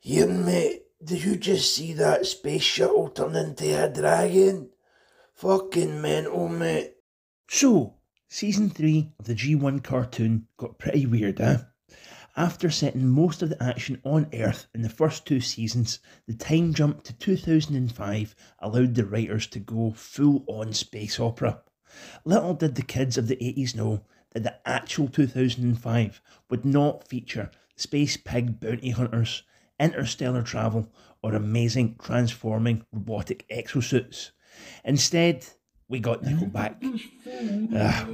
Here, mate, did you just see that space shuttle turn into a dragon? Fucking mental, mate. So, Season 3 of the G1 cartoon got pretty weird, After setting most of the action on Earth in the first two seasons, the time jump to 2005 allowed the writers to go full-on space opera. Little did the kids of the 80s know that the actual 2005 would not feature space pig bounty hunters, interstellar travel, or amazing transforming robotic exosuits. Instead, we got Nickelback.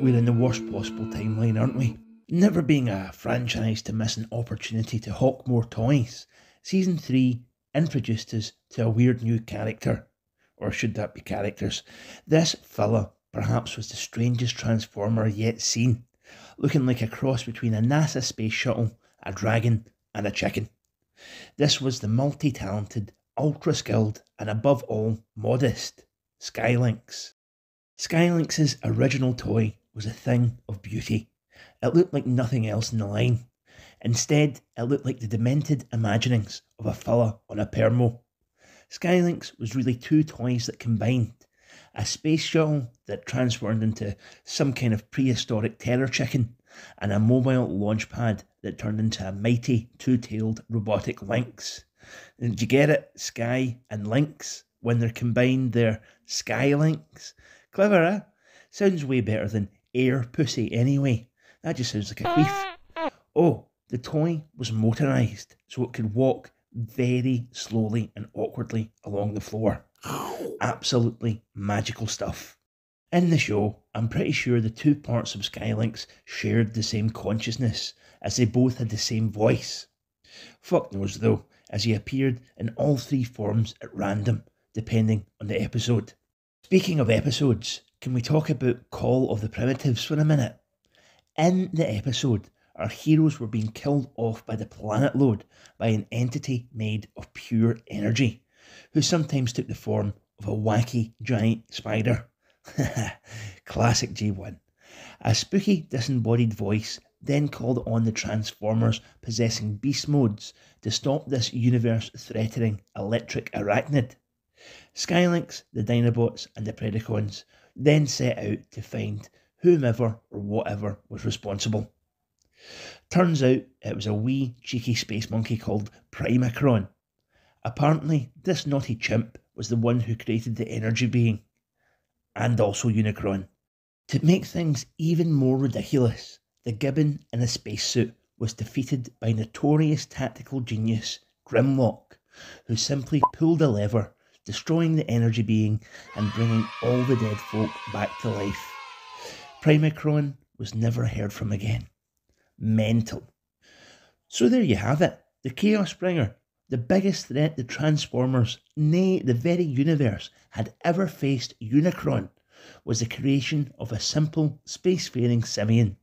We're in the worst possible timeline, aren't we? Never being a franchise to miss an opportunity to hawk more toys, Season 3 introduced us to a weird new character. Or should that be characters? This fella perhaps was the strangest transformer yet seen, looking like a cross between a NASA space shuttle, a dragon, and a chicken. This was the multi-talented, ultra-skilled, and above all, modest Skylynx. Skylynx's original toy was a thing of beauty. It looked like nothing else in the line. Instead, it looked like the demented imaginings of a fella on a permo. Skylynx was really two toys that combined. A space shuttle that transformed into some kind of prehistoric terror chicken, and a mobile launch pad that turned into a mighty two-tailed robotic lynx. Did you get it? Sky and Lynx. When they're combined, they're Skylynx. Clever, eh? Sounds way better than air pussy anyway. That just sounds like a queef. Oh, the toy was motorised, so it could walk very slowly and awkwardly along the floor. Absolutely magical stuff. In the show, I'm pretty sure the two parts of Skylynx shared the same consciousness, as they both had the same voice. Fuck knows though, as he appeared in all three forms at random, depending on the episode. Speaking of episodes, can we talk about Call of the Primitives for a minute? In the episode, our heroes were being killed off by the planet load by an entity made of pure energy, who sometimes took the form of a wacky giant spider. Classic G1. A spooky disembodied voice then called on the Transformers possessing beast modes to stop this universe-threatening electric arachnid. Skylynx, the Dinobots and the Predacons then set out to find whomever or whatever was responsible. Turns out it was a wee cheeky space monkey called Primacron. Apparently this naughty chimp was the one who created the energy being, and also Unicron. To make things even more ridiculous, the gibbon in a spacesuit was defeated by notorious tactical genius Grimlock, who simply pulled a lever, destroying the energy being and bringing all the dead folk back to life. Primacron was never heard from again. Mental. So there you have it, the Chaos Bringer, the biggest threat the Transformers, nay the very universe, had ever faced. Unicron was the creation of a simple spacefaring simian.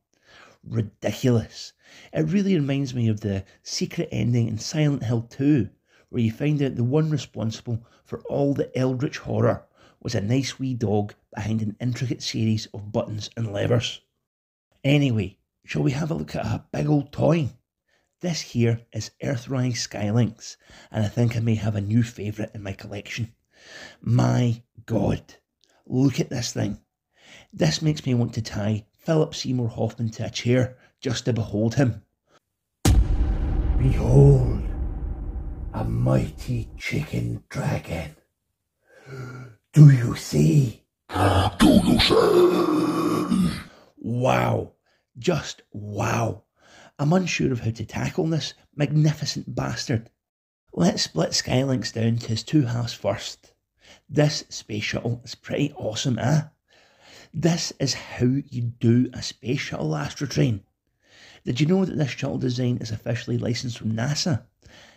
Ridiculous. It really reminds me of the secret ending in Silent Hill 2, where you find out the one responsible for all the eldritch horror was a nice wee dog behind an intricate series of buttons and levers. Anyway, shall we have a look at a big old toy? This here is Eathrise Skylynx, and I think I may have a new favourite in my collection. My God, look at this thing. This makes me want to tie Philip Seymour Hoffman to a chair just to behold him. Behold, a mighty chicken dragon. Do you see? Do you see? Wow, just wow. I'm unsure of how to tackle this magnificent bastard. Let's split Skylynx down to his two halves first. This space shuttle is pretty awesome, eh? This is how you do a space shuttle astrotrain. Did you know that this shuttle design is officially licensed from NASA?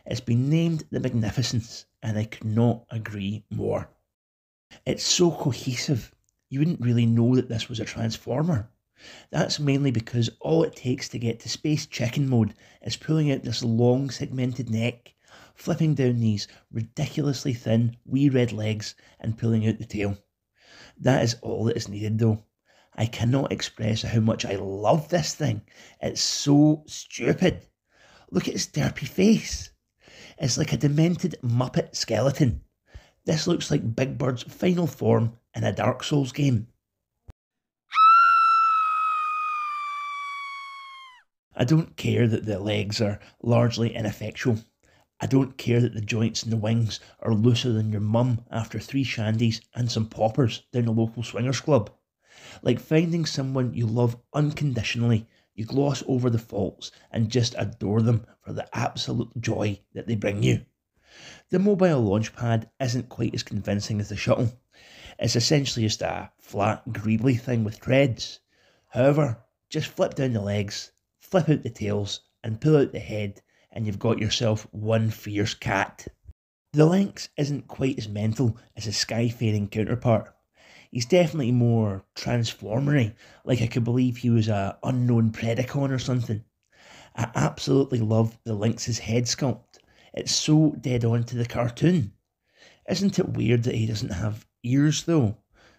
It's been named the Magnificence, and I could not agree more. It's so cohesive, you wouldn't really know that this was a Transformer. That's mainly because all it takes to get to space chicken mode is pulling out this long segmented neck, flipping down these ridiculously thin wee red legs and pulling out the tail. That is all that is needed though. I cannot express how much I love this thing. It's so stupid. Look at its derpy face. is like a demented Muppet skeleton. This looks like Big Bird's final form in a Dark Souls game. I don't care that the legs are largely ineffectual. I don't care that the joints and the wings are looser than your mum after 3 shandies and some poppers down a local swingers club. Like finding someone you love unconditionally, you gloss over the faults and just adore them for the absolute joy that they bring you. The mobile launch pad isn't quite as convincing as the shuttle. It's essentially just a flat, greebly thing with treads. However, just flip down the legs, flip out the tails, and pull out the head, and you've got yourself one fierce cat. The Lynx isn't quite as mental as his skyfaring counterpart. He's definitely more transformery, like I could believe he was a unknown Predacon or something. I absolutely love the Lynx's head sculpt. It's so dead on to the cartoon. Isn't it weird that he doesn't have ears though?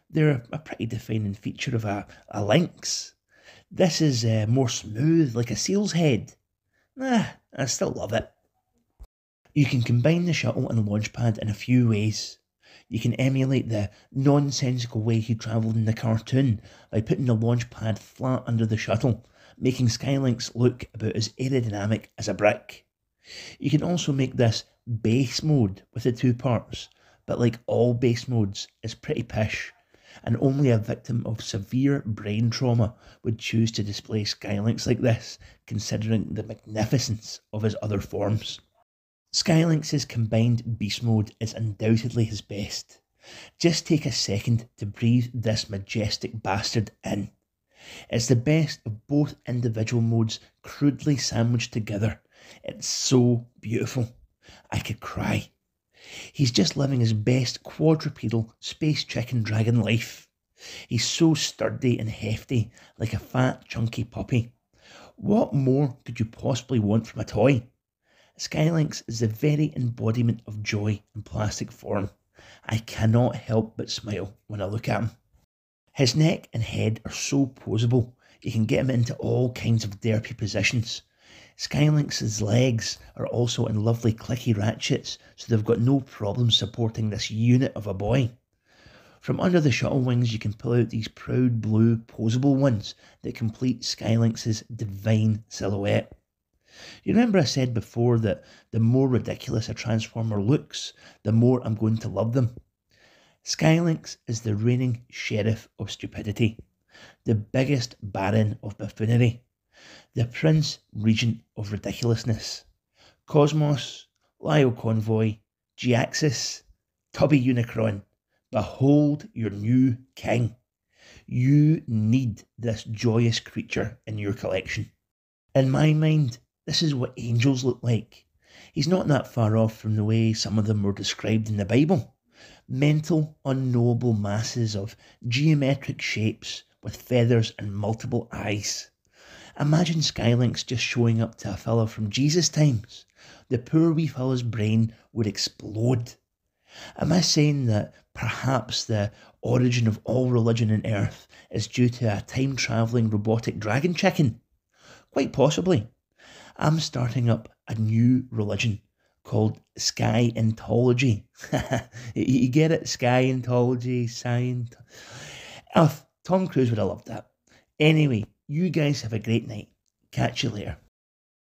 They're a pretty defining feature of a lynx. This is more smooth, like a seal's head. I still love it. You can combine the shuttle and launch pad in a few ways. You can emulate the nonsensical way he travelled in the cartoon by putting the launch pad flat under the shuttle, making Skylynx look about as aerodynamic as a brick. You can also make this base mode with the 2 parts, but like all base modes, it's pretty pish, and only a victim of severe brain trauma would choose to display Skylynx like this, considering the magnificence of his other forms. Skylynx's combined beast mode is undoubtedly his best. Just take a second to breathe this majestic bastard in. It's the best of both individual modes crudely sandwiched together. It's so beautiful. I could cry. He's just living his best quadrupedal space chicken dragon life. He's so sturdy and hefty, like a fat, chunky puppy. What more could you possibly want from a toy? Skylynx is the very embodiment of joy in plastic form. I cannot help but smile when I look at him. His neck and head are so poseable, you can get him into all kinds of derpy positions. Skylynx's legs are also in lovely clicky ratchets, so they've got no problem supporting this unit of a boy. From under the shuttle wings you can pull out these proud blue poseable ones that complete Skylynx's divine silhouette. You remember I said before that the more ridiculous a Transformer looks, the more I'm going to love them. Skylynx is the reigning sheriff of stupidity, the biggest baron of buffoonery, the prince regent of ridiculousness. Cosmos, Lio Convoy, G-Axis, Tubby Unicron, behold your new king. You need this joyous creature in your collection. In my mind, this is what angels look like. He's not that far off from the way some of them were described in the Bible. Mental, unknowable masses of geometric shapes with feathers and multiple eyes. Imagine Skylynx just showing up to a fella from Jesus times. The poor wee fella's brain would explode. Am I saying that perhaps the origin of all religion on Earth is due to a time-travelling robotic dragon chicken? Quite possibly. I'm starting up a new religion called Skyentology. You get it? Skyentology, Scient. Oh, Tom Cruise would have loved that. Anyway, you guys have a great night. Catch you later.